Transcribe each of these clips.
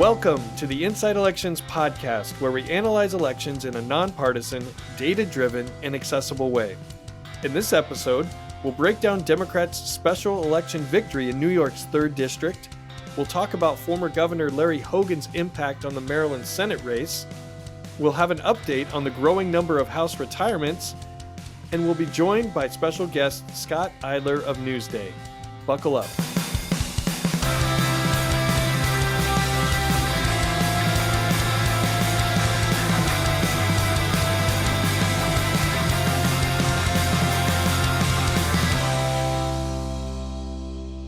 Welcome to the Inside Elections podcast, where we analyze elections in a nonpartisan, data-driven, and accessible way. In this episode, we'll break down Democrats' special election victory in New York's 3rd District. We'll talk about former Governor Larry Hogan's impact on the Maryland Senate race. We'll have an update on the growing number of House retirements. And we'll be joined by special guest Scott Eidler of Newsday. Buckle up.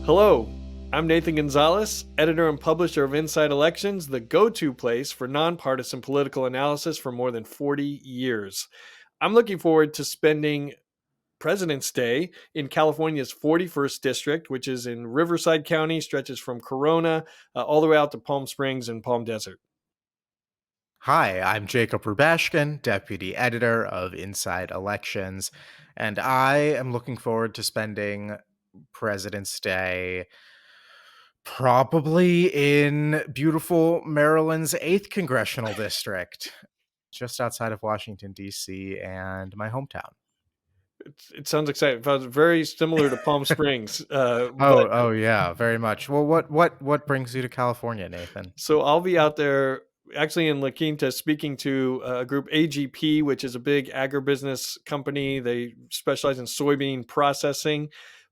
Hello, I'm Nathan Gonzales, editor and publisher of Inside Elections, the go-to place for nonpartisan political analysis for more than 40 years. I'm looking forward to spending President's Day in California's 41st District, which is in Riverside County, stretches from Corona all the way out to Palm Springs and Palm Desert. Hi, I'm Jacob Rubashkin, deputy editor of Inside Elections, and I am looking forward to spending President's Day probably in beautiful Maryland's 8th Congressional District, just outside of Washington, D.C., and my hometown. It sounds exciting. It sounds very similar to Palm Springs. Oh yeah, very much. Well, what brings you to California, Nathan? So I'll be out there actually in La Quinta speaking to a group, AGP, which is a big agribusiness company. They specialize in soybean processing,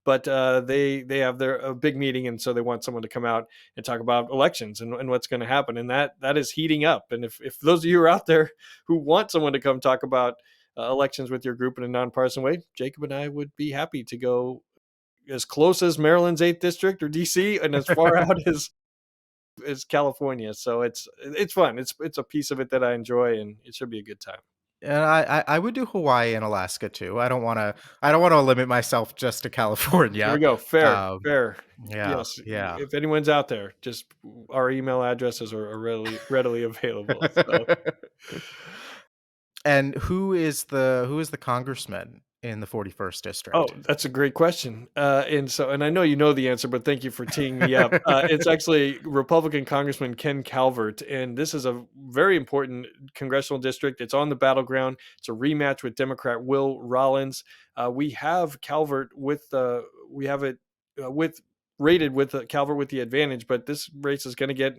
but they have a big meeting, and so they want someone to come out and talk about elections and what's going to happen, and that is heating up. And if those of you are out there who want someone to come talk about elections with your group in a nonpartisan way, Jacob and I would be happy to go as close as Maryland's 8th District or DC, and as far out as California. So it's fun. It's a piece of it that I enjoy, and it should be a good time. And I would do Hawaii and Alaska too. I don't want to limit myself just to California. There we go. Fair. Yeah, Yes. yeah. If anyone's out there, just our email addresses are readily available. So. And who is the congressman in the 41st District? Oh, that's a great question. And I know you know the answer, but thank you for teeing me up. It's actually Republican Congressman Ken Calvert, and this is a very important congressional district. It's on the battleground. It's a rematch with Democrat Will Rollins. We have Calvert rated with Calvert with the advantage, but this race is going to get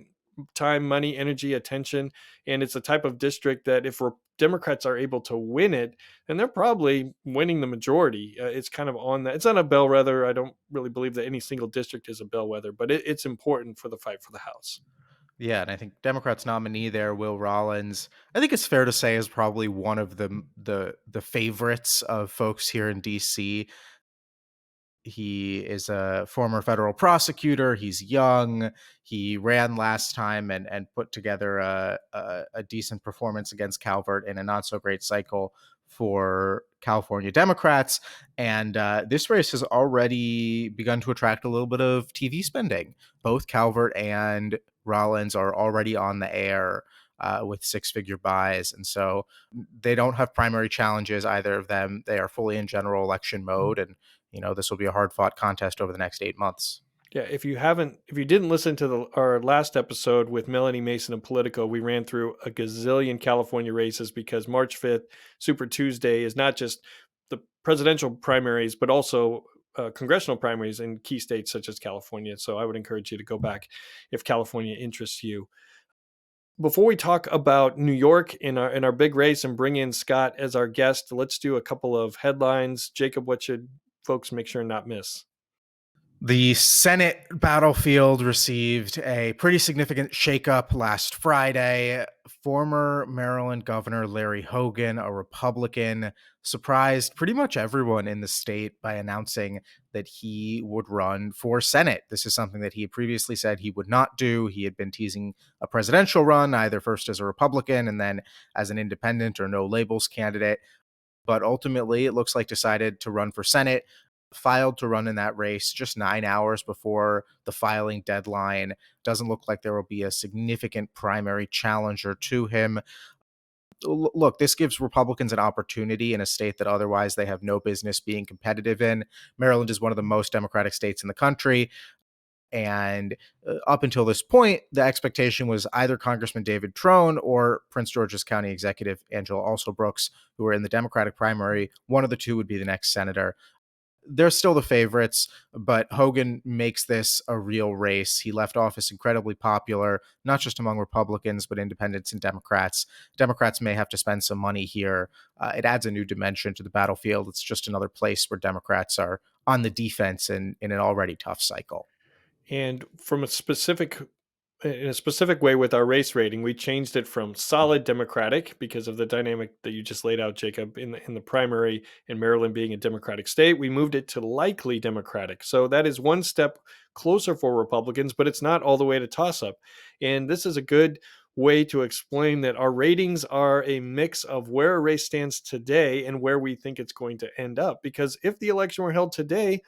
time, money, energy, attention, and it's a type of district that if Democrats are able to win it, then they're probably winning the majority. It's kind of on that. It's not a bellwether. I don't really believe that any single district is a bellwether, but it's important for the fight for the House. Yeah, and I think Democrats nominee there, Will Rollins, I think it's fair to say is probably one of the favorites of folks here in DC. He is a former federal prosecutor. He's young. He ran last time and put together a decent performance against Calvert in a not so great cycle for California Democrats. And this race has already begun to attract a little bit of TV spending. Both Calvert and Rollins are already on the air with 6-figure buys. And so they don't have primary challenges, either of them. They are fully in general election mode. And this will be a hard-fought contest over the next 8 months. Yeah, if you didn't listen to our last episode with Melanie Mason of Politico, we ran through a gazillion California races because March 5th, Super Tuesday, is not just the presidential primaries, but also congressional primaries in key states such as California. So I would encourage you to go back if California interests you. Before we talk about New York in our big race and bring in Scott as our guest, let's do a couple of headlines. Jacob, what should folks make sure not miss? The Senate battlefield received a pretty significant shakeup last Friday. Former Maryland Governor Larry Hogan, a Republican, surprised pretty much everyone in the state by announcing that he would run for Senate. This is something that he had previously said he would not do. He had been teasing a presidential run, either first as a Republican and then as an independent or no labels candidate. But ultimately, it looks like decided to run for Senate, filed to run in that race just 9 hours before the filing deadline. Doesn't look like there will be a significant primary challenger to him. Look, this gives Republicans an opportunity in a state that otherwise they have no business being competitive in. Maryland is one of the most Democratic states in the country. And up until this point, the expectation was either Congressman David Trone or Prince George's County Executive Angela Alsobrooks, who were in the Democratic primary. One of the two would be the next senator. They're still the favorites, but Hogan makes this a real race. He left office incredibly popular, not just among Republicans, but independents and Democrats. Democrats may have to spend some money here. It adds a new dimension to the battlefield. It's just another place where Democrats are on the defense in an already tough cycle. And from in a specific way with our race rating, we changed it from solid Democratic because of the dynamic that you just laid out, Jacob, in the primary in Maryland being a Democratic state. We moved it to likely Democratic. So that is one step closer for Republicans, but it's not all the way to toss up. And this is a good way to explain that our ratings are a mix of where a race stands today and where we think it's going to end up. Because if the election were held today,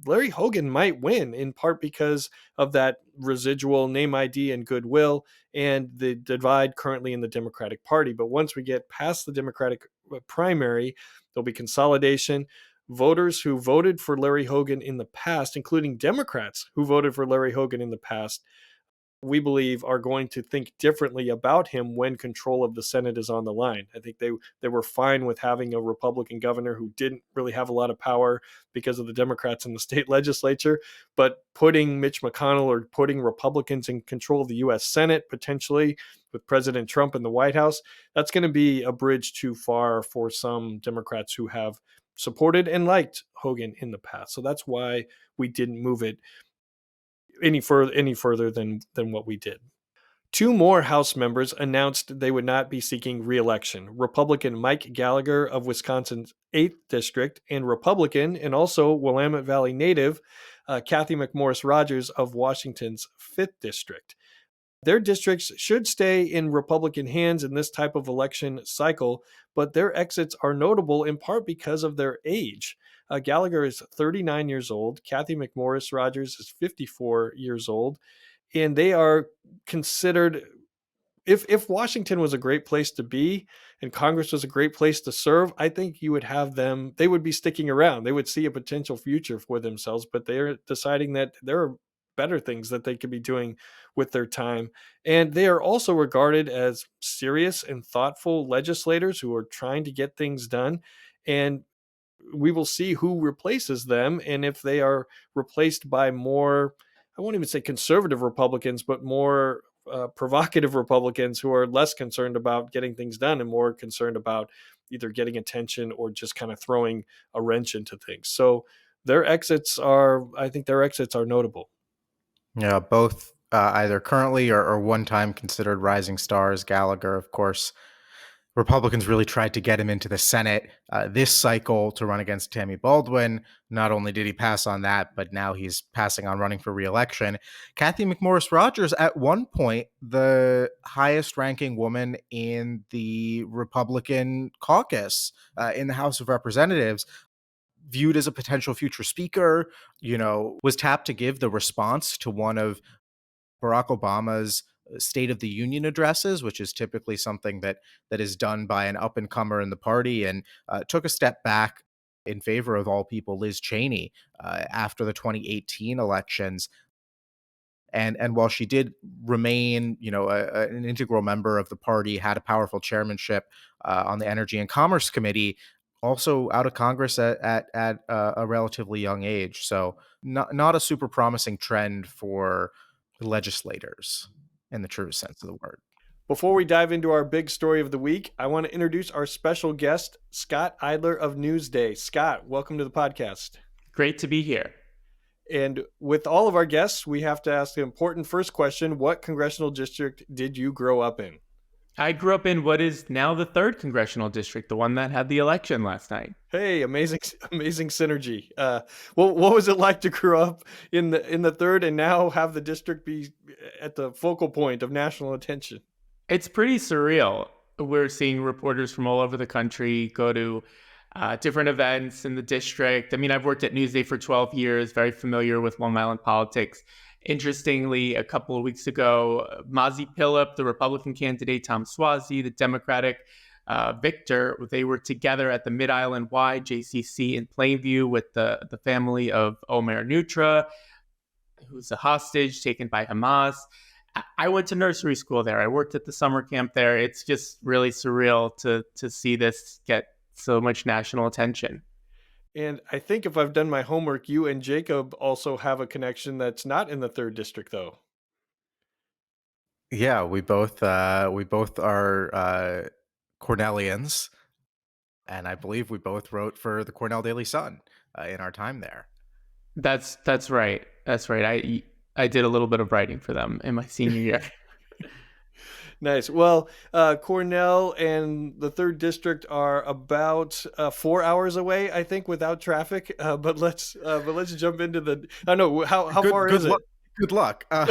Larry Hogan might win in part because of that residual name ID and goodwill and the divide currently in the Democratic Party. But once we get past the Democratic primary, there'll be consolidation. Voters who voted for Larry Hogan in the past, including Democrats who voted for Larry Hogan in the past, we believe are going to think differently about him when control of the Senate is on the line. I think they were fine with having a Republican governor who didn't really have a lot of power because of the Democrats in the state legislature, but putting Mitch McConnell or putting Republicans in control of the US Senate potentially with President Trump in the White House, that's going to be a bridge too far for some Democrats who have supported and liked Hogan in the past. So that's why we didn't move it any further than what we did. Two more House members announced they would not be seeking re-election. Republican Mike Gallagher of Wisconsin's 8th District and Republican and also Willamette Valley native Kathy McMorris Rodgers of Washington's 5th District. Their districts should stay in Republican hands in this type of election cycle, but their exits are notable in part because of their age. Gallagher is 39 years old. Kathy McMorris Rodgers is 54 years old. And they are considered, if Washington was a great place to be and Congress was a great place to serve, I think you would have them, they would be sticking around. They would see a potential future for themselves, but they're deciding that there are better things that they could be doing with their time. And they are also regarded as serious and thoughtful legislators who are trying to get things done. And we will see who replaces them. And if they are replaced by more, I won't even say conservative Republicans, but more provocative Republicans who are less concerned about getting things done and more concerned about either getting attention or just kind of throwing a wrench into things. So I think their exits are notable. Yeah, both either currently or one time considered rising stars. Gallagher, of course, Republicans really tried to get him into the Senate this cycle to run against Tammy Baldwin. Not only did he pass on that, but now he's passing on running for re-election. Kathy McMorris Rodgers, at one point, the highest ranking woman in the Republican caucus in the House of Representatives, viewed as a potential future speaker, was tapped to give the response to one of Barack Obama's State of the Union addresses, which is typically something that is done by an up and comer in the party, and took a step back in favor of all people Liz Cheney after the 2018 elections. And while she did remain, an integral member of the party, had a powerful chairmanship on the Energy and Commerce Committee, also out of Congress at a relatively young age. So not a super promising trend for legislators in the true sense of the word. Before we dive into our big story of the week, I want to introduce our special guest, Scott Eidler of Newsday. Scott, welcome to the podcast. Great to be here. And with all of our guests, we have to ask the important first question. What congressional district did you grow up in? I grew up in what is now the 3rd congressional district, the one that had the election last night. Hey, amazing synergy. What was it like to grow up in the 3rd and now have the district be at the focal point of national attention? It's pretty surreal. We're seeing reporters from all over the country go to different events in the district. I mean, I've worked at Newsday for 12 years, very familiar with Long Island politics. Interestingly, a couple of weeks ago, Mazi Pilip, the Republican candidate, Tom Suozzi, the Democratic victor, they were together at the Mid-Island Y JCC in Plainview with the family of Omer Nutra. who's a hostage taken by Hamas. I went to nursery school there. I worked at the summer camp there. It's just really surreal to see this get so much national attention. And I think if I've done my homework, you and Jacob also have a connection that's not in the third district, though. Yeah, we both are Cornellians, and I believe we both wrote for the Cornell Daily Sun in our time there. That's right. That's right. I did a little bit of writing for them in my senior year. Nice. Well, Cornell and the third district are about 4 hours away, I think, without traffic. But let's jump into the. I don't know how Good, far good is it? luck. Good luck. I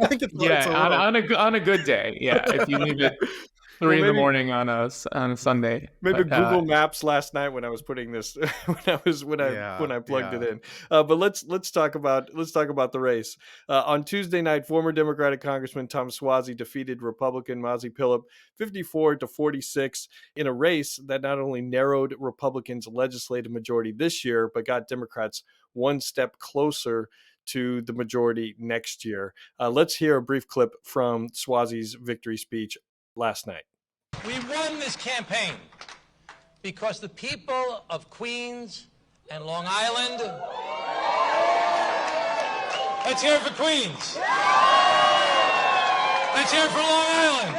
think it's Yeah, a little. on a good day. Yeah, if you leave at Well, 3 in the maybe morning on a Sunday. maybe But Google Maps last night when I was putting this when I Yeah, plugged it yeah. in. But let's talk about the race. On Tuesday night, former Democratic Congressman Tom Suozzi defeated Republican Mazi Pilip 54-46 in a race that not only narrowed Republicans' legislative majority this year, but got Democrats one step closer to the majority next year. Let's hear a brief clip from Suozzi's victory speech last night. We won this campaign because the people of Queens and Long Island. Let's hear it for Queens. Let's hear it for Long Island.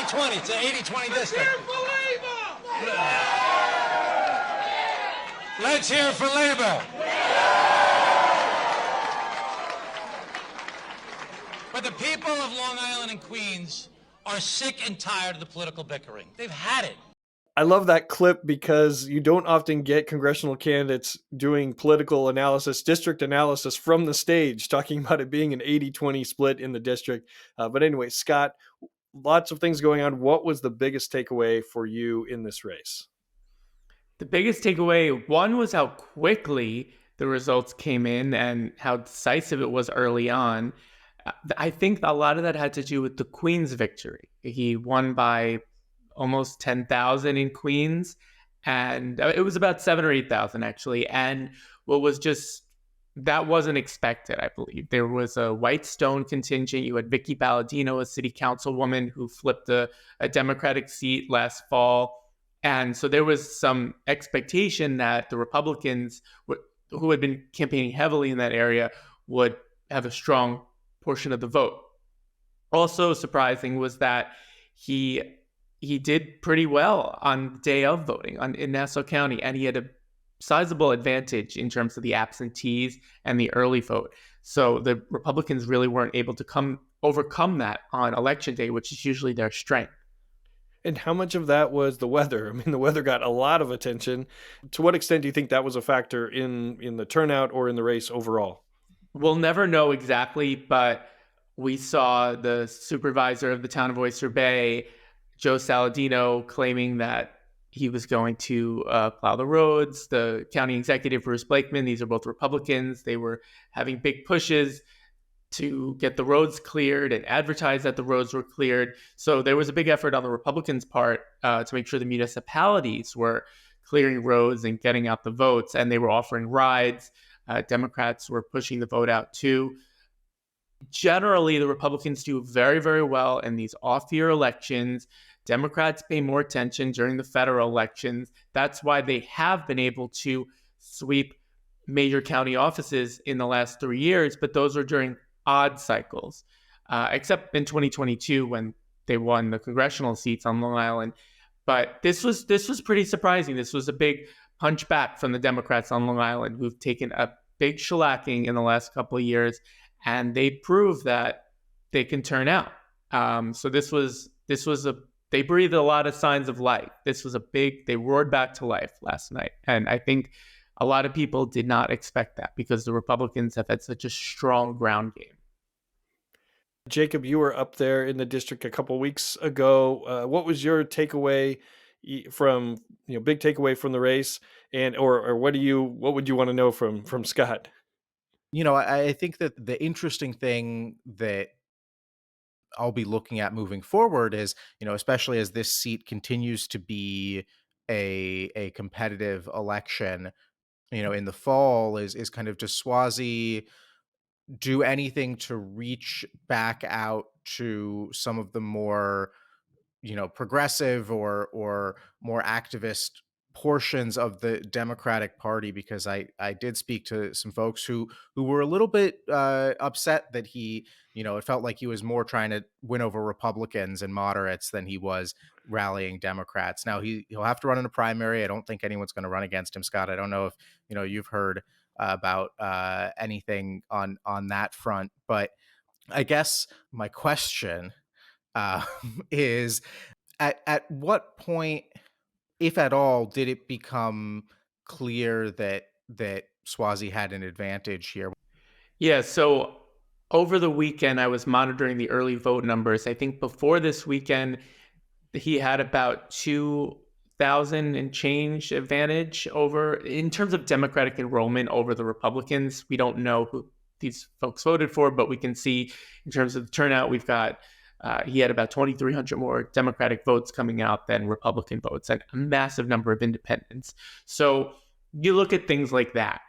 80-20. It's an 80-20 district. Let's hear it for Labor. But the people of Long Island and Queens are sick and tired of the political bickering. They've had it. I love that clip because you don't often get congressional candidates doing political analysis, district analysis from the stage, talking about it being an 80-20 split in the district. But anyway, Scott, lots of things going on. What was the biggest takeaway for you in this race? the biggest takeaway, one, was how quickly the results came in and how decisive it was early on. I think a lot of that had to do with the Queens victory. He won by almost 10,000 in Queens, and it was about 7 or 8,000 actually. And what was just that wasn't expected, I believe. There was a White Stone contingent. You had Vicky Palladino, a city councilwoman who flipped a Democratic seat last fall. And so there was some expectation that the Republicans, who had been campaigning heavily in that area, would have a strong portion of the vote. Also surprising was that he did pretty well on the day of voting in Nassau County, and he had a sizable advantage in terms of the absentees and the early vote. So the Republicans really weren't able to overcome that on election day, which is usually their strength. And how much of that was the weather? I mean, the weather got a lot of attention. To what extent do you think that was a factor in the turnout or in the race overall? We'll never know exactly, but we saw the supervisor of the town of Oyster Bay, Joe Saladino, claiming that he was going to plow the roads. The county executive, Bruce Blakeman, these are both Republicans. They were having big pushes to get the roads cleared and advertise that the roads were cleared. So there was a big effort on the Republicans' part to make sure the municipalities were clearing roads and getting out the votes, and they were offering rides. Democrats were pushing the vote out too. Generally, the Republicans do very, very well in these off-year elections. Democrats pay more attention during the federal elections. That's why they have been able to sweep major county offices in the last 3 years, but those are during odd cycles, except in 2022 when they won the congressional seats on Long Island. But this was pretty surprising. This was a big punch back from the Democrats on Long Island, who've taken a big shellacking in the last couple of years, and they proved that they can turn out. So they breathed a lot of signs of life. They roared back to life last night. And I think a lot of people did not expect that because the Republicans have had such a strong ground game. Jacob, you were up there in the district a couple weeks ago. What was your takeaway from, big takeaway from the race, and or what would you want to know from Scott? I think that the interesting thing that I'll be looking at moving forward is, especially as this seat continues to be a competitive election, in the fall is kind of, does Suozzi do anything to reach back out to some of the more, progressive or more activist portions of the Democratic Party? Because I did speak to some folks who were a little bit upset that he, it felt like he was more trying to win over Republicans and moderates than he was rallying Democrats. Now he'll have to run in a primary. I don't think anyone's going to run against him, Scott. I don't know if you've heard about anything on that front, but I guess my question uh, is, at what point, if at all, did it become clear that Swazi had an advantage here? Yeah, so over the weekend, I was monitoring the early vote numbers. I think before this weekend, he had about 2,000 and change advantage over, in terms of Democratic enrollment, over the Republicans. We don't know who these folks voted for, but we can see in terms of the turnout, we've got, he had about 2,300 more Democratic votes coming out than Republican votes, and a massive number of independents. So you look at things like that.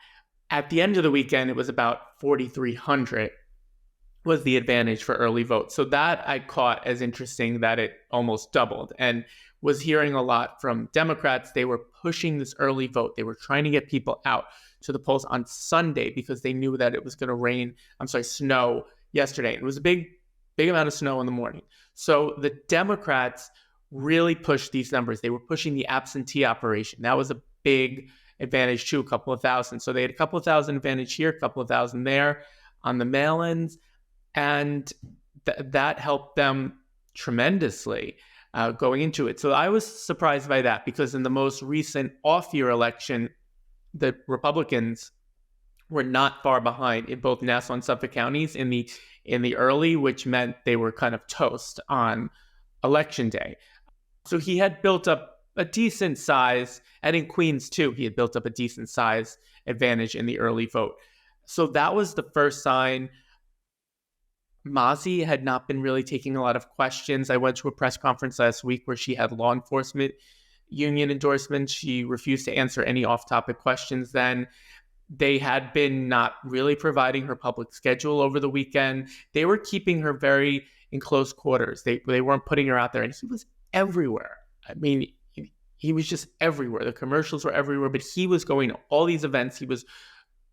At the end of the weekend, it was about 4,300 was the advantage for early votes. So that I caught as interesting, that it almost doubled, and was hearing a lot from Democrats. They were pushing this early vote. They were trying to get people out to the polls on Sunday because they knew that it was going to snow yesterday. It was a big amount of snow in the morning. So the Democrats really pushed these numbers. They were pushing the absentee operation. That was a big advantage too, a couple of thousand. So they had a couple of thousand advantage here, a couple of thousand there on the mail-ins. And that helped them tremendously going into it. So I was surprised by that, because in the most recent off-year election, the Republicans were not far behind in both Nassau and Suffolk counties in the early, which meant they were kind of toast on election day. So he had built up a decent size, and in Queens too, he had built up a decent size advantage in the early vote. So that was the first sign. Mozzie had not been really taking a lot of questions. I went to a press conference last week where she had law enforcement union endorsements. She refused to answer any off-topic questions then. They had been not really providing her public schedule over the weekend. They were keeping her very in close quarters. They weren't putting her out there, and he was everywhere. I mean, he was just everywhere. The commercials were everywhere, but he was going to all these events. He was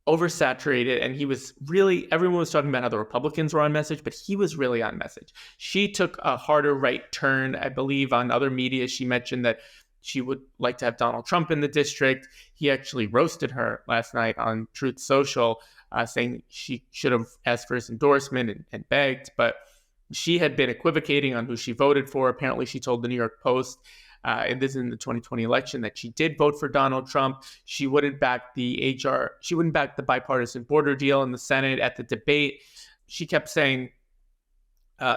oversaturated, and he was really, everyone was talking about how the Republicans were on message, but he was really on message. She took a harder right turn, I believe, on other media. She mentioned that she would like to have Donald Trump in the district. He actually roasted her last night on Truth Social, saying she should have asked for his endorsement and begged, but she had been equivocating on who she voted for. Apparently, she told the New York Post, and this is in the 2020 election, that she did vote for Donald Trump. She wouldn't back she wouldn't back the bipartisan border deal in the Senate. At the debate, she kept saying,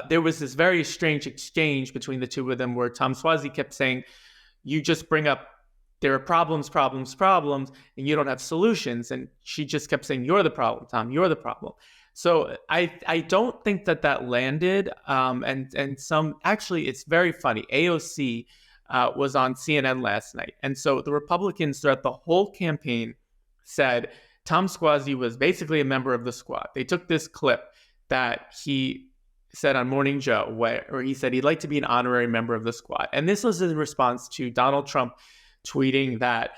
there was this very strange exchange between the two of them where Tom Suozzi kept saying, you just bring up, there are problems, and you don't have solutions. And she just kept saying, you're the problem, Tom, you're the problem. So I don't think that landed. And some, actually, it's very funny. AOC was on CNN last night. And so the Republicans throughout the whole campaign said Tom Suozzi was basically a member of the squad. They took this clip that he said on Morning Joe, where he said he'd like to be an honorary member of the squad. And this was in response to Donald Trump tweeting that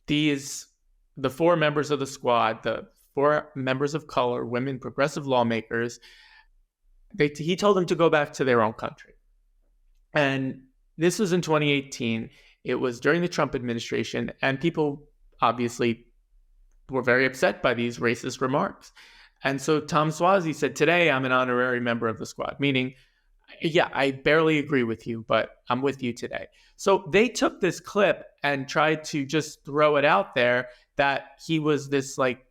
the 4 members of the squad, the 4 members of color, women, progressive lawmakers, he told them to go back to their own country. And this was in 2018. It was during the Trump administration, and people obviously were very upset by these racist remarks. And so Tom Suozzi said, today I'm an honorary member of the squad, meaning, yeah, I barely agree with you, but I'm with you today. So they took this clip and tried to just throw it out there that he was this, like,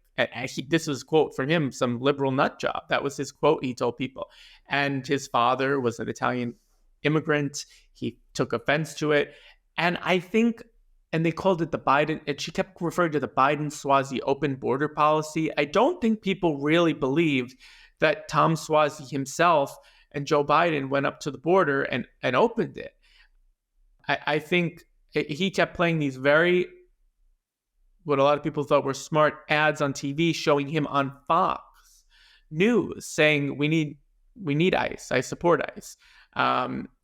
this was a quote from him, some liberal nut job. That was his quote, he told people. And his father was an Italian immigrant. He took offense to it. And I think, and they called it the Biden, and she kept referring to the Biden-Suozzi open border policy. I don't think people really believed that Tom Suozzi himself and Joe Biden went up to the border and opened it. I think he kept playing these very what a lot of people thought were smart ads on TV showing him on Fox News saying we need ICE. I support ICE.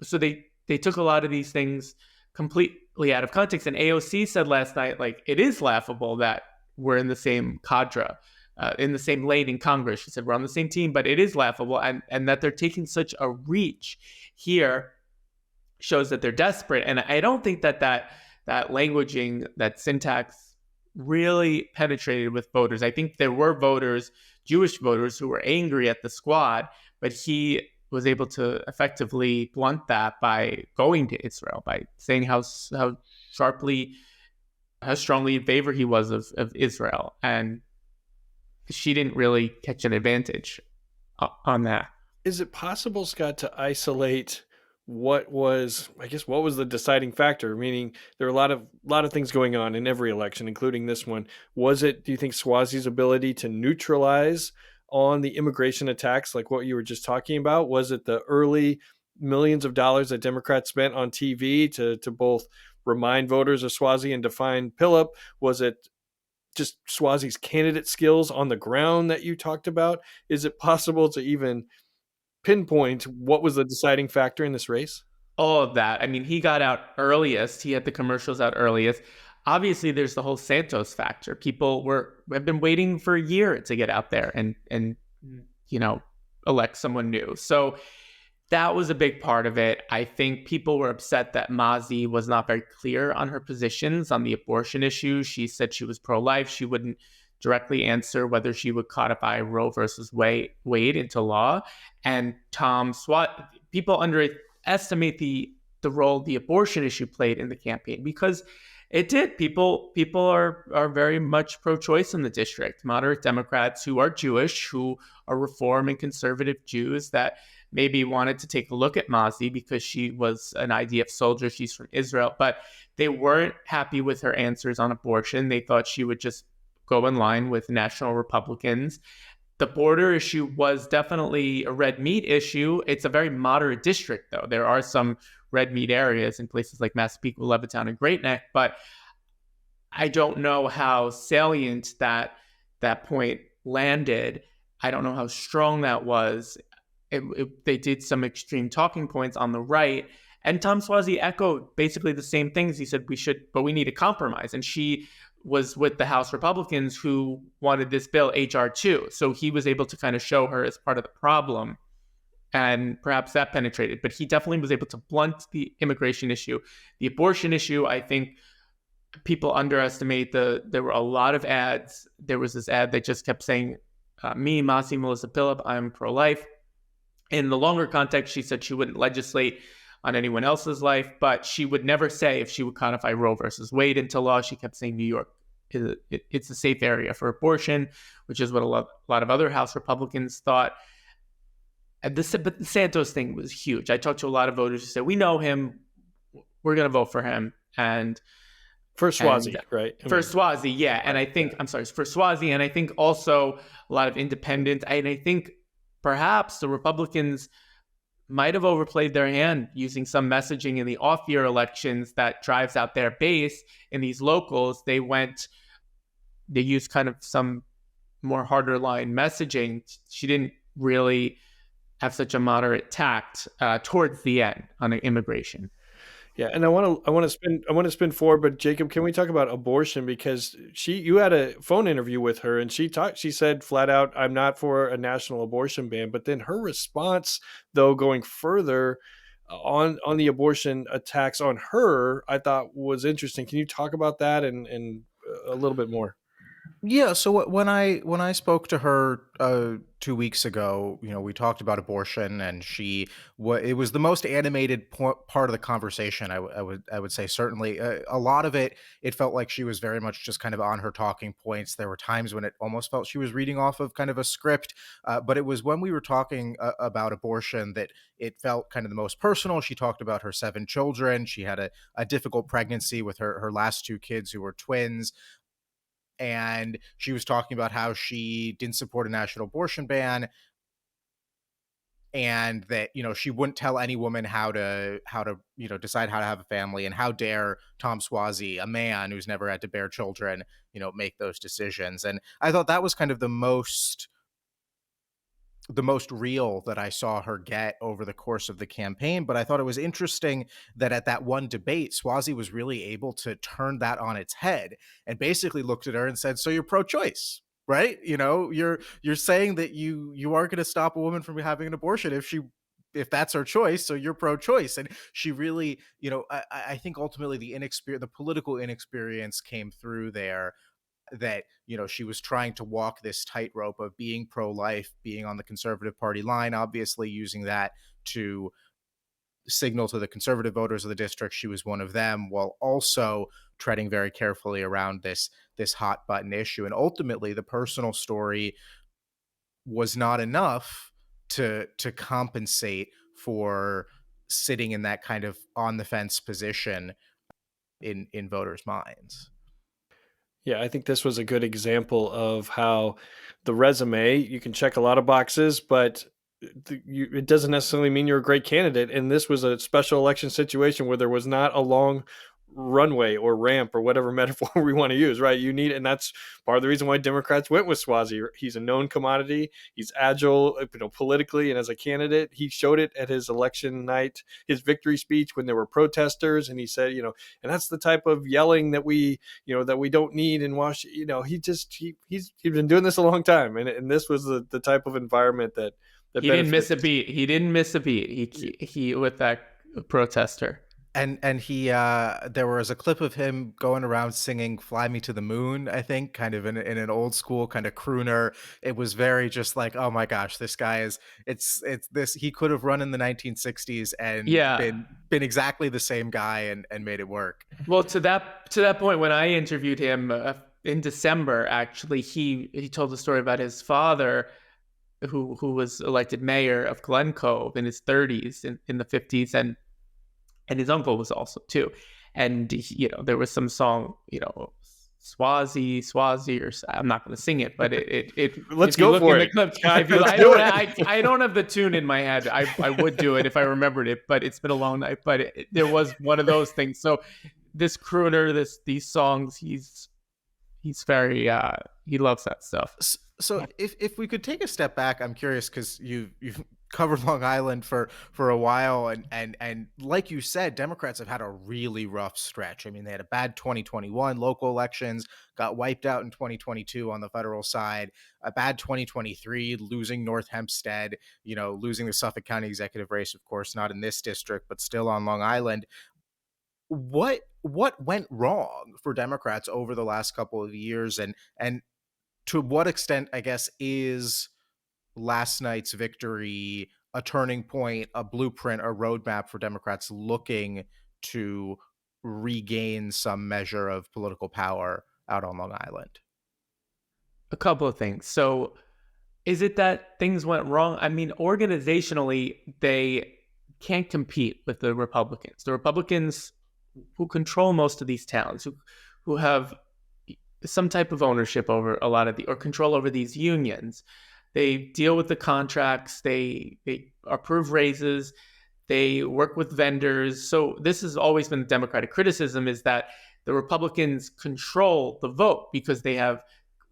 So they took a lot of these things completely out of context. And AOC said last night, like, it is laughable that we're in the same cadre, in the same lane in Congress. She said we're on the same team, but it is laughable, and that they're taking such a reach here shows that they're desperate. And I don't think that languaging, that syntax really penetrated with voters. I think there were voters, Jewish voters, who were angry at the squad, but he was able to effectively blunt that by going to Israel, by saying how strongly in favor he was of Israel. And she didn't really catch an advantage on that. Is it possible, Scott, to isolate what was the deciding factor? Meaning there are a lot of things going on in every election, including this one. Was it, do you think, Suozzi's ability to neutralize on the immigration attacks, like what you were just talking about? Was it the early millions of dollars that Democrats spent on TV to both remind voters of Suozzi and define Philip? Was it just Suozzi's candidate skills on the ground that you talked about? Is it possible to even pinpoint what was the deciding factor in this race? All of that. I mean, he got out earliest. He had the commercials out earliest. Obviously, there's the whole Santos factor. People have been waiting for a year to get out there and elect someone new. So that was a big part of it. I think people were upset that Mazi was not very clear on her positions on the abortion issue. She said she was pro-life. She wouldn't directly answer whether she would codify Roe versus Wade into law. And Tom Suozzi, people underestimate the role the abortion issue played in the campaign, because it did. People are very much pro-choice in the district. Moderate Democrats who are Jewish, who are reform and conservative Jews that maybe wanted to take a look at Mazi because she was an IDF soldier. She's from Israel, but they weren't happy with her answers on abortion. They thought she would just go in line with national Republicans. The border issue was definitely a red meat issue. It's a very moderate district, though. There are some red meat areas in places like Massapequa, Levittown, and Great Neck, but I don't know how salient that point landed. I don't know how strong that was. They did some extreme talking points on the right, and Tom Suozzi echoed basically the same things. He said we need a compromise, and she was with the House Republicans who wanted this bill, H.R. 2. So he was able to kind of show her as part of the problem, and perhaps that penetrated. But he definitely was able to blunt the immigration issue. The abortion issue, I think people underestimate. There were a lot of ads. There was this ad that just kept saying, me, Mazi, Melissa Phillip, I'm pro-life. In the longer context, she said she wouldn't legislate on anyone else's life, but she would never say if she would codify Roe versus Wade into law. She kept saying New York, it's a safe area for abortion, which is what a lot of other House Republicans thought. But the Santos thing was huge. I talked to a lot of voters who said, we know him, we're going to vote for him. And for Suozzi, right? For Suozzi, yeah. And I think, for Suozzi, and I think also a lot of independents. And I think perhaps the Republicans might have overplayed their hand using some messaging in the off-year elections that drives out their base in these locals. They used kind of some more harder line messaging. She didn't really have such a moderate tact towards the end on immigration. Yeah, and I want to spin forward, but Jacob, can we talk about abortion? Because you had a phone interview with her, and she said flat out, "I'm not for a national abortion ban." But then her response, though, going further on the abortion attacks on her, I thought was interesting. Can you talk about that and a little bit more? Yeah. So when I spoke to her 2 weeks ago, we talked about abortion, and it was the most animated part of the conversation. I would say certainly a lot of it. It felt like she was very much just kind of on her talking points. There were times when it almost felt she was reading off of kind of a script, but it was when we were talking about abortion that it felt kind of the most personal. She talked about her 7 children. She had a difficult pregnancy with her last 2 kids, who were twins. And she was talking about how she didn't support a national abortion ban. and that, she wouldn't tell any woman how to decide how to have a family, and how dare Tom Suozzi, a man who's never had to bear children, make those decisions. And I thought that was kind of the most real that I saw her get over the course of the campaign. But I thought it was interesting that at that one debate, Suozzi was really able to turn that on its head and basically looked at her and said, "So you're pro-choice, right? You're saying that you aren't going to stop a woman from having an abortion if that's her choice, so you're pro-choice." And she really, I think ultimately the political inexperience came through there, that she was trying to walk this tightrope of being pro-life, being on the conservative party line, obviously using that to signal to the conservative voters of the district she was one of them, while also treading very carefully around this hot button issue. And ultimately the personal story was not enough to compensate for sitting in that kind of on the fence position in voters' minds. Yeah, I think this was a good example of how the resume, you can check a lot of boxes, but it doesn't necessarily mean you're a great candidate. And this was a special election situation where there was not a long runway or ramp or whatever metaphor we want to use, right? And that's part of the reason why Democrats went with Suozzi. He's a known commodity. He's agile, politically, and as a candidate, he showed it at his election night, his victory speech when there were protesters, and he said, and that's the type of yelling that we don't need in Washington. He's been doing this a long time, and this was the type of environment that he didn't miss a beat. He didn't miss a beat. He with that protester. And he there was a clip of him going around singing "Fly Me to the Moon," I think, kind of in an old school kind of crooner. It was very just like, oh my gosh, this guy it's this. He could have run in the 1960s and been exactly the same guy and made it work. Well, to that point, when I interviewed him in December, actually, he told the story about his father, who was elected mayor of Glen Cove in his 30s, in the 50s, and his uncle was also too. And, there was some song, Suozzi, or I'm not going to sing it, but it let's go for it. I don't have the tune in my head. I would do it if I remembered it, but it's been a long night. But there was one of those things. So this crooner, these songs, he's very, he loves that stuff. So if we could take a step back, I'm curious, because you've covered Long Island for a while, and like you said, Democrats have had a really rough stretch. I mean, they had a bad 2021 local elections, got wiped out in 2022 on the federal side, a bad 2023, losing North Hempstead, losing the Suffolk County executive race, of course, not in this district, but still on Long Island. What went wrong for Democrats over the last couple of years, and to what extent, I guess, is last night's victory a turning point, a blueprint, a roadmap for Democrats looking to regain some measure of political power out on Long Island? A couple of things. So is it that things went wrong? I mean, organizationally, they can't compete with the Republicans. The Republicans who control most of these towns, who have some type of ownership over a lot of or control over these unions. They deal with the contracts, they approve raises, they work with vendors. So this has always been the Democratic criticism, is that the Republicans control the vote because they have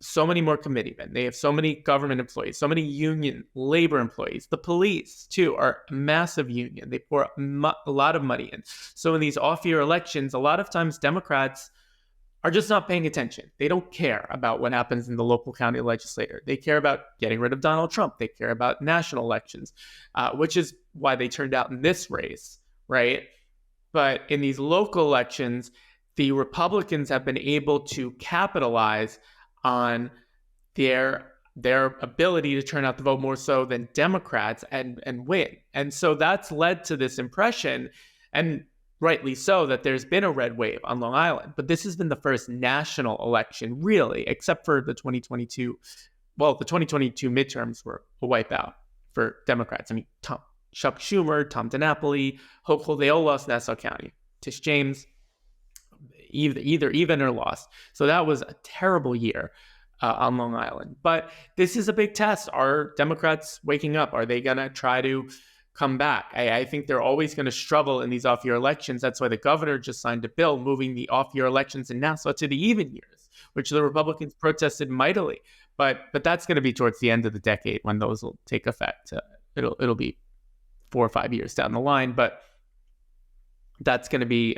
so many more committeemen. They have so many government employees, so many union labor employees. The police, too, are a massive union. They pour a lot of money in. So in these off-year elections, a lot of times Democrats are just not paying attention. They don't care about what happens in the local county legislature. They care about getting rid of Donald Trump. They care about national elections, which is why they turned out in this race, right? But in these local elections, the Republicans have been able to capitalize on their ability to turn out the vote more so than Democrats and win. And so that's led to this impression, and rightly so, that there's been a red wave on Long Island. But this has been the first national election, really, except for the 2022. Well, the 2022 midterms were a wipeout for Democrats. I mean, Chuck Schumer, Tom DiNapoli, Hochul, they all lost Nassau County. Tish James, either even or lost. So that was a terrible year. on Long Island. But this is a big test. Are Democrats waking up? Are they going to try to come back? I think they're always going to struggle in these off-year elections. That's why the governor just signed a bill moving the off-year elections in Nassau to the even years, which the Republicans protested mightily. But that's going to be towards the end of the decade when those will take effect. It'll be 4 or 5 years down the line, but that's going to be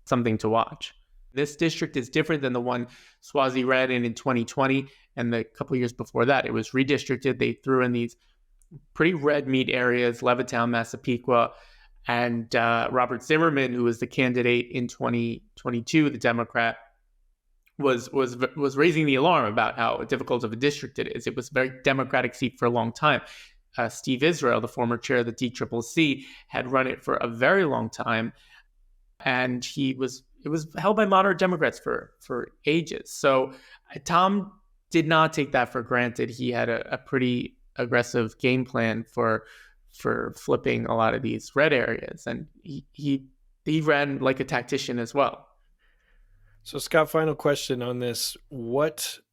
something to watch. This district is different than the one Suozzi ran in 2020 and the couple of years before that. It was redistricted. They threw in these pretty red meat areas, Levittown, Massapequa, and Robert Zimmerman, who was the candidate in 2022, the Democrat, was raising the alarm about how difficult of a district it is. It was a very Democratic seat for a long time. Steve Israel, the former chair of the DCCC, had run it for a very long time, and it was held by moderate Democrats for ages. So Tom did not take that for granted. He had a pretty aggressive game plan for flipping a lot of these red areas, and he ran like a tactician as well. So, Scott, final question on this.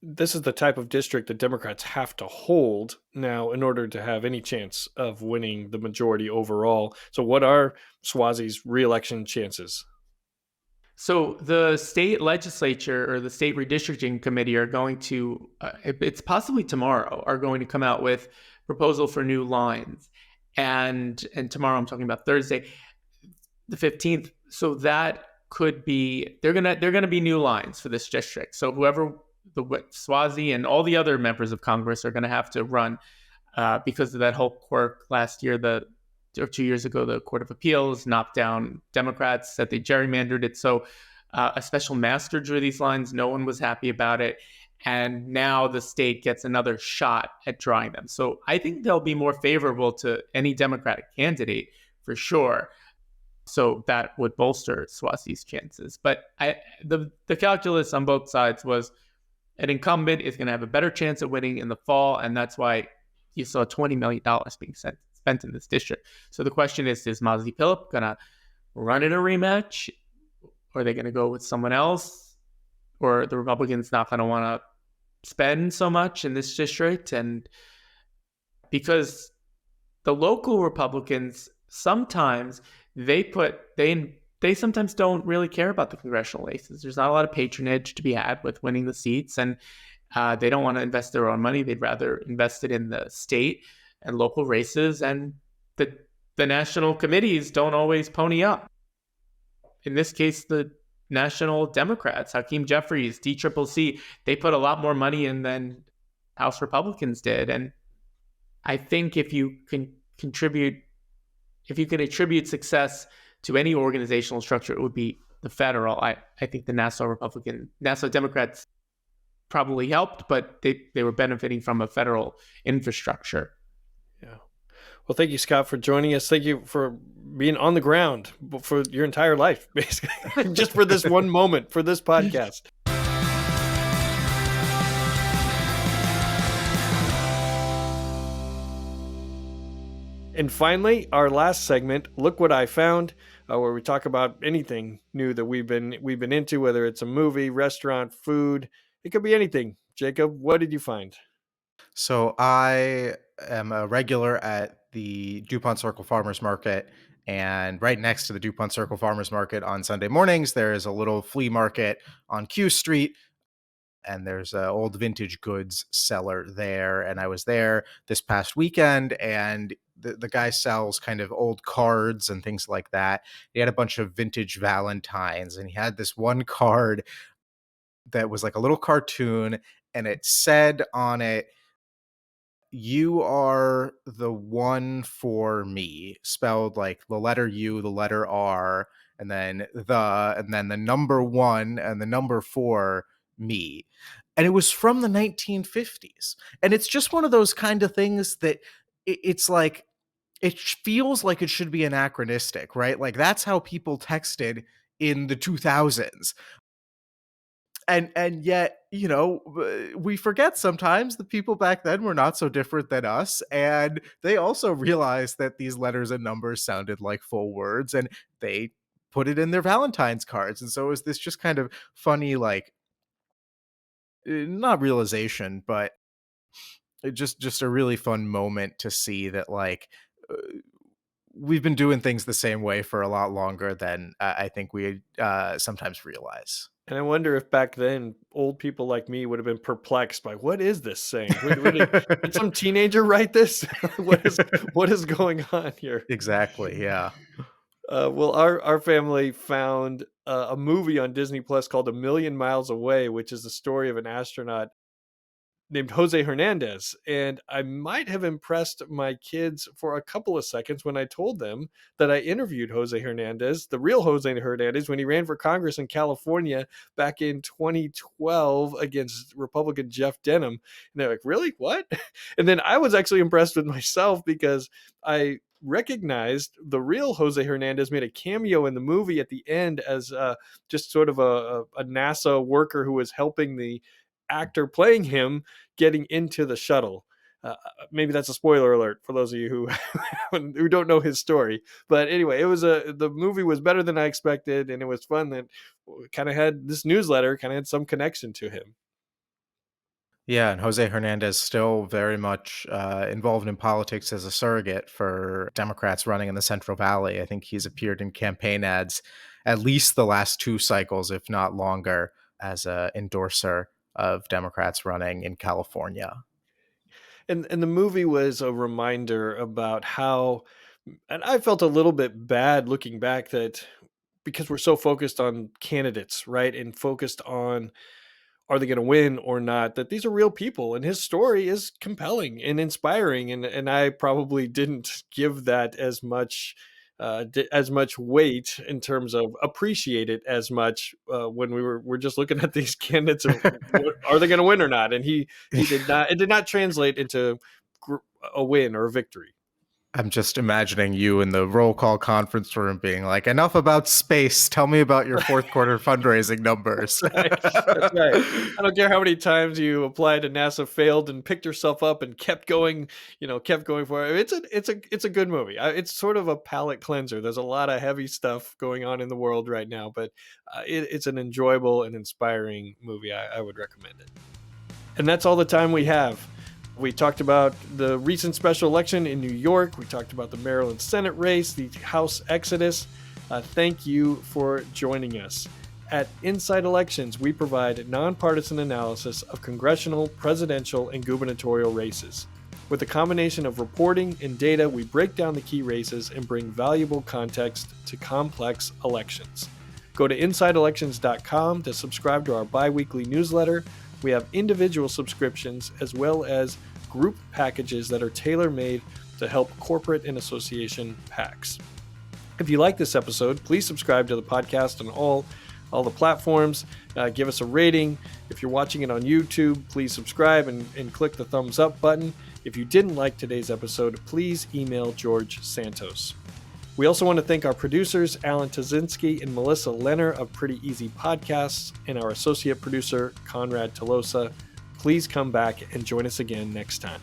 This is the type of district that Democrats have to hold now in order to have any chance of winning the majority overall. So what are Suozzi's reelection chances? So the state legislature or the state redistricting committee are going to, it's possibly tomorrow, are going to come out with proposal for new lines. And tomorrow, I'm talking about Thursday, the 15th. So that could be, they're gonna be new lines for this district. So whoever, the Suozzi and all the other members of Congress are gonna have to run because of that whole quirk last year, or 2 years ago, the Court of Appeals knocked down Democrats, that they gerrymandered it. So a special master drew these lines. No one was happy about it. And now the state gets another shot at drawing them. So I think they'll be more favorable to any Democratic candidate for sure. So that would bolster Suozzi's chances. But the calculus on both sides was an incumbent is going to have a better chance of winning in the fall. And that's why you saw $20 million being spent in this district. So the question is Mazi Pilip going to run in a rematch? Or are they going to go with someone else? Or the Republicans not going to want to spend so much in this district? And because the local Republicans sometimes they sometimes don't really care about the congressional races. There's not a lot of patronage to be had with winning the seats, and they don't want to invest their own money. They'd rather invest it in the state and local races, and the national committees don't always pony up. In this case, the national Democrats, Hakeem Jeffries, DCCC, they put a lot more money in than House Republicans did. And I think if you can attribute success to any organizational structure, it would be the federal. I think the Nassau Democrats probably helped, but they were benefiting from a federal infrastructure. Yeah. Well, thank you, Scott, for joining us. Thank you for being on the ground for your entire life, basically, just for this one moment, for this podcast. And finally, our last segment, Look What I Found, where we talk about anything new that we've been into, whether it's a movie, restaurant, food. It could be anything. Jacob, what did you find? So I am a regular at the DuPont Circle Farmers Market, and right next to the DuPont Circle Farmers Market on Sunday mornings, there is a little flea market on Q Street, and there's an old vintage goods seller there. And I was there this past weekend, and the guy sells kind of old cards and things like that. He had a bunch of vintage Valentines, and he had this one card that was like a little cartoon, and it said on it, "You are the one for me," spelled like the letter U, the letter R, and then the number 1 and the number 4, me. And it was from the 1950s. And it's just one of those kind of things that it's like, it feels like it should be anachronistic, right? Like that's how people texted in the 2000s. And yet, we forget sometimes the people back then were not so different than us, and they also realized that these letters and numbers sounded like full words, and they put it in their Valentine's cards. And so it was this just kind of funny, like, not realization, but just a really fun moment to see that, like, uh, we've been doing things the same way for a lot longer than I think we sometimes realize. And I wonder if back then old people like me would have been perplexed by what is this saying? Did some teenager write this? What is going on here? Exactly. Yeah. Well, our family found a movie on Disney Plus called A Million Miles Away, which is the story of an astronaut named Jose Hernandez. And I might have impressed my kids for a couple of seconds when I told them that I interviewed Jose Hernandez, the real Jose Hernandez, when he ran for Congress in California back in 2012 against Republican Jeff Denham. And they're like, really? What? And then I was actually impressed with myself because I recognized the real Jose Hernandez made a cameo in the movie at the end as just sort of a NASA worker who was helping the actor playing him getting into the shuttle. Maybe that's a spoiler alert for those of you who don't know his story. But anyway, the movie was better than I expected, and it was fun that kind of had this newsletter kind of had some connection to him. Yeah, and Jose Hernandez still very much involved in politics as a surrogate for Democrats running in the Central Valley. I think he's appeared in campaign ads at least the last 2 cycles, if not longer, as a endorser of Democrats running in California. And the movie was a reminder about how, and I felt a little bit bad looking back that because we're so focused on candidates, right, and focused on are they going to win or not, that these are real people and his story is compelling and inspiring, and I probably didn't give that as much weight in terms of appreciate it as much when we're just looking at these candidates of are they going to win or not, and he did not, it did not translate into a win or a victory. I'm just imagining you in the roll call conference room being like, enough about space. Tell me about your fourth quarter fundraising numbers. That's right. I don't care how many times you applied to NASA, failed, and picked yourself up and kept going, kept going for it. It's a good movie. It's sort of a palate cleanser. There's a lot of heavy stuff going on in the world right now, but it's an enjoyable and inspiring movie. I would recommend it. And that's all the time we have. We talked about the recent special election in New York. We talked about the Maryland Senate race, the House exodus. Thank you for joining us. At Inside Elections, we provide nonpartisan analysis of congressional, presidential, and gubernatorial races. With a combination of reporting and data, we break down the key races and bring valuable context to complex elections. Go to InsideElections.com to subscribe to our bi-weekly newsletter. We have individual subscriptions as well as group packages that are tailor-made to help corporate and association PACs. If you like this episode, please subscribe to the podcast on all the platforms. Give us a rating. If you're watching it on YouTube, please subscribe and click the thumbs up button. If you didn't like today's episode, please email George Santos. We also want to thank our producers, Alan Tazinski and Melissa Lenner of Pretty Easy Podcasts, and our associate producer, Conrad Tolosa. Please come back and join us again next time.